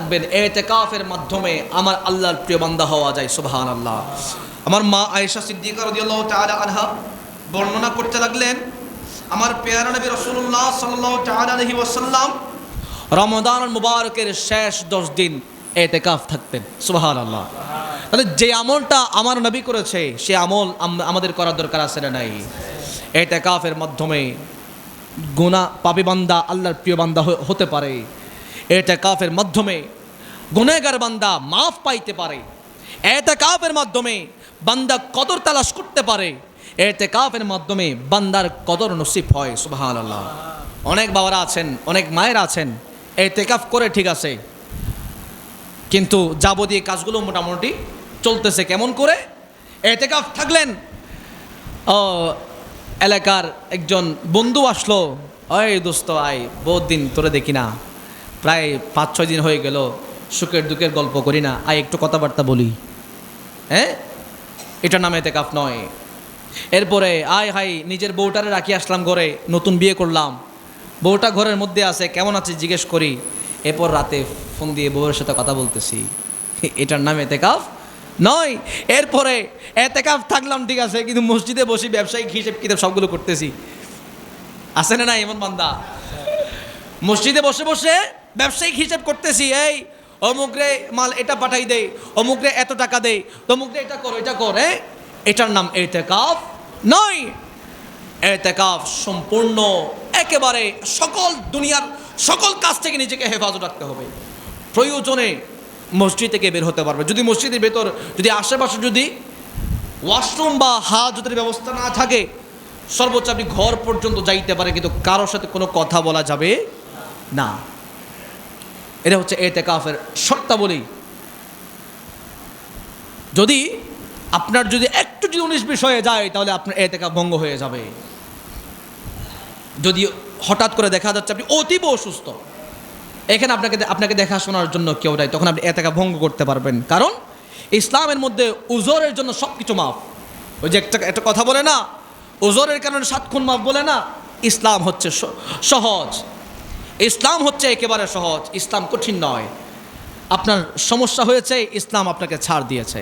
থাকবেন, ইতিকাফের মাধ্যমে আমার আল্লাহর প্রিয় বান্দা হওয়া যায়। সুবহানাল্লাহ। আমার মা আয়েশা সিদ্দিকা রাদিয়াল্লাহু তাআলা আনহা বর্ণনা করতে লাগলেন, আমার প্যারা নবী রাসূলুল্লাহ সাল্লাল্লাহু তাআলা আলাইহি ওয়াসাল্লাম রমাদানুল মুবারকের শেষ 10 দিন ইতিকাফ থাকতেন। সুবহানাল্লাহ। তাহলে যে আমলটা আমার নবী করেছে সে আমল আমাদের করার দরকার আছে না নাই? ইতিকাফের মাধ্যমে গুনাহ পাপী বান্দা আল্লাহর প্রিয় বান্দা হতে পারে। ইতিকাফের মাধ্যমে গুনাহগার বান্দা মাফ পাইতে পারে। ইতিকাফের মাধ্যমে বান্দা কদর তালাশ করতে পারে। ইতিকাফের মাধ্যমে বান্দার কদর নসিব হয়। সুবহানাল্লাহ। অনেক বাবারা আছেন, অনেক মায়েরা আছেন, ইতিকাফ করে ঠিক আছে, কিন্তু যাবতীয় কাজগুলো মোটামুটি চলতেছে। কেমন করে? ইতিকাফ থাকলেন, এলাকার একজন বন্ধু আসলো, ওই দোস্ত আয়, বহুত দিন তোরে দেখি না, প্রায় 5-6 দিন হয়ে গেল, সুখের দুঃখের গল্প করি না, আয় একটু কথাবার্তা বলি। হ্যাঁ, এটার নাম ইতিকাফ নয়। এরপরে আয় হাই নিজের বউটারে রাখি আসলাম ঘরে, নতুন বিয়ে করলাম, বউটা ঘরের মধ্যে আছে, কেমন আছে জিজ্ঞেস করি, এরপর রাতে ফোন দিয়ে বউয়ের সাথে কথা বলতেছি, এটার নাম ইতিকাফ নয়। এরপরে ইতিকাফ থাকলাম ঠিক আছে, কিন্তু মসজিদে বসে ব্যবসায়িক হিসেব কিতাব সবগুলো করতেছি। আছে না না এমন বান্দা? মসজিদে বসে বসে ব্যবসায়িক হিসেব করতেছি, এই অমুক রে মাল এটা পাঠাই দেয়, অমুক রে এত টাকা দেয়, তমুক রে এটা করো, এটা করে, এটার নাম ইতিকাফ নয়। ইতিকাফ সম্পূর্ণ একেবারে সকল দুনিয়ার সকল কাজ থেকে নিজেকে হেফাজত রাখতে হবে। প্রয়োজনে মসজিদ থেকে বের হতে পারবে। যদি মসজিদের ভেতর যদি আশেপাশে যদি ওয়াশরুম বা হাজতের ব্যবস্থা না থাকে, সর্বোচ্চ আপনি ঘর পর্যন্ত যাইতে পারে, কিন্তু কারোর সাথে কোনো কথা বলা যাবে না। এটা হচ্ছে ইতিকাফের শর্তাবলী। যদি আপনার যদি একটু যদি 19-20 হয়ে যায়, তাহলে আপনার ইতিকাফ ভঙ্গ হয়ে যাবে। যদি হঠাৎ করে দেখা যাচ্ছে আপনি অতীব অসুস্থ, এখানে আপনাকে দেখাশোনার জন্য কেউ নাই, তখন আপনি ইতিকাফ ভঙ্গ করতে পারবেন। কারণ ইসলামের মধ্যে উজরের জন্য সব কিছু মাফ। ওই যে একটা কথা বলে না, উজরের কারণে 7 খুন মাফ বলে না। ইসলাম হচ্ছে সহজ, ইসলাম হচ্ছে একেবারে সহজ, ইসলাম কঠিন নয়। আপনার সমস্যা হয়েছে, ইসলাম আপনাকে ছাড় দিয়েছে।